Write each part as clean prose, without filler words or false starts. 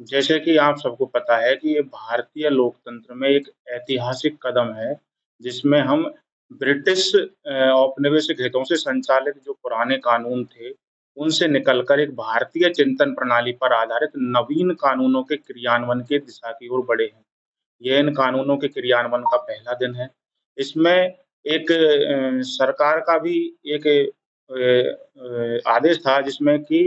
जैसे कि आप सबको पता है कि ये भारतीय लोकतंत्र में एक ऐतिहासिक कदम है, जिसमें हम ब्रिटिश औपनिवेशिक हितों से संचालित जो पुराने कानून थे, उनसे निकलकर एक भारतीय चिंतन प्रणाली पर आधारित नवीन कानूनों के क्रियान्वयन की दिशा की ओर बढ़े हैं। ये इन कानूनों के क्रियान्वयन का पहला दिन है। इसमें एक सरकार का भी एक आदेश था जिसमें कि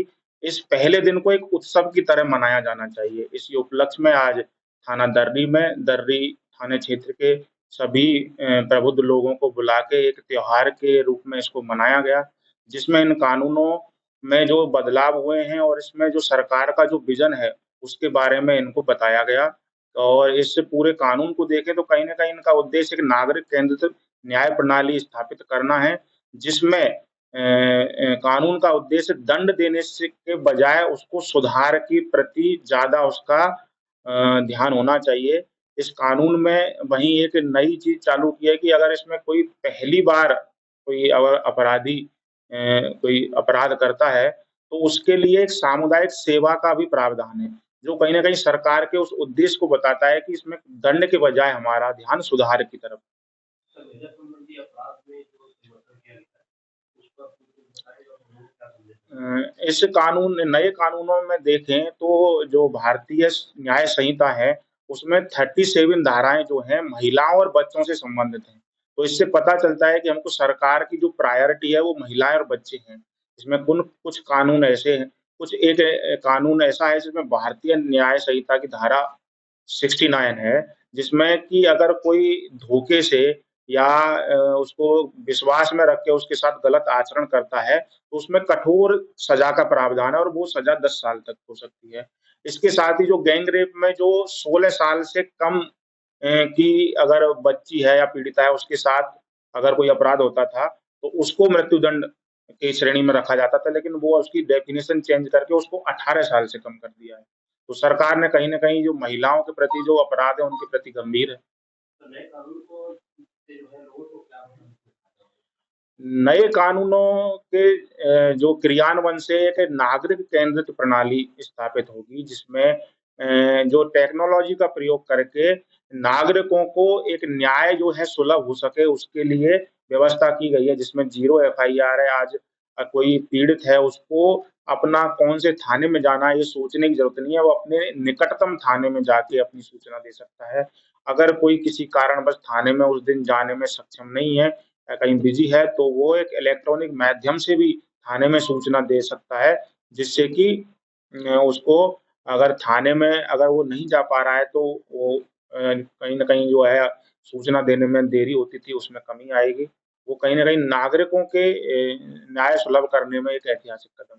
इस पहले दिन को एक उत्सव की तरह मनाया जाना चाहिए। इसी उपलक्ष्य में आज थाना दर्री में दर्री थाने क्षेत्र के सभी प्रबुद्ध लोगों को बुला के एक त्योहार के रूप में इसको मनाया गया, जिसमें इन कानूनों में जो बदलाव हुए हैं और इसमें जो सरकार का जो विज़न है, उसके बारे में इनको बताया गया। और इस पूरे कानून को देखें तो कहीं न कहीं इनका उद्देश्य एक नागरिक केंद्रित न्याय प्रणाली स्थापित करना है, जिसमें कानून का उद्देश्य दंड देने से के बजाय उसको सुधार के प्रति ज़्यादा उसका ध्यान होना चाहिए। इस कानून में वहीं एक नई चीज़ चालू की है कि अगर इसमें कोई पहली बार कोई अपराधी कोई अपराध करता है, तो उसके लिए एक सामुदायिक सेवा का भी प्रावधान है, जो कहीं न कहीं सरकार के उस उद्देश्य को बताता है कि इसमें दंड के बजाय हमारा ध्यान सुधार की तरफ। इस कानून नए कानूनों में देखें तो जो भारतीय न्याय संहिता है, उसमें 37 धाराएँ जो हैं महिलाओं और बच्चों से संबंधित हैं। तो इससे पता चलता है कि हमको सरकार की जो प्रायोरिटी है वो महिलाएँ और बच्चे हैं। इसमें कुछ कानून ऐसे हैं, कुछ एक कानून ऐसा है जिसमें भारतीय न्याय संहिता की धारा 69 है, जिसमें कि अगर कोई धोखे से या उसको विश्वास में रख के उसके साथ गलत आचरण करता है, तो उसमें कठोर सज़ा का प्रावधान है और वो सज़ा 10 साल तक हो सकती है। इसके साथ ही जो गैंग रेप में जो 16 साल से कम की अगर बच्ची है या पीड़िता है, उसके साथ अगर कोई अपराध होता था, तो उसको मृत्युदंड की श्रेणी में रखा जाता था, लेकिन वो उसकी डेफ़िनिशन चेंज करके उसको 18 साल से कम कर दिया है। तो सरकार ने कहीं न कहीं जो महिलाओं के प्रति जो अपराध है, उनके प्रति गंभीर है। नए कानूनों के जो क्रियान्वयन से एक नागरिक केंद्रित प्रणाली स्थापित होगी, जिसमें जो टेक्नोलॉजी का प्रयोग करके नागरिकों को एक न्याय जो है सुलभ हो सके, उसके लिए व्यवस्था की गई है, जिसमें ज़ीरो एफआईआर है। आज कोई पीड़ित है, उसको अपना कौन से थाने में जाना है, ये सोचने की ज़रूरत नहीं है, वो अपने निकटतम थाने में जाके अपनी सूचना दे सकता है। अगर कोई किसी कारणवश थाने में उस दिन जाने में सक्षम नहीं है कहीं बिज़ी है, तो वो एक इलेक्ट्रॉनिक माध्यम से भी थाने में सूचना दे सकता है, जिससे कि उसको अगर थाने में अगर वो नहीं जा पा रहा है, तो वो कहीं न कहीं जो है सूचना देने में देरी होती थी, उसमें कमी आएगी। वो कहीं न कहीं नागरिकों के न्याय सुलभ करने में एक ऐतिहासिक कदम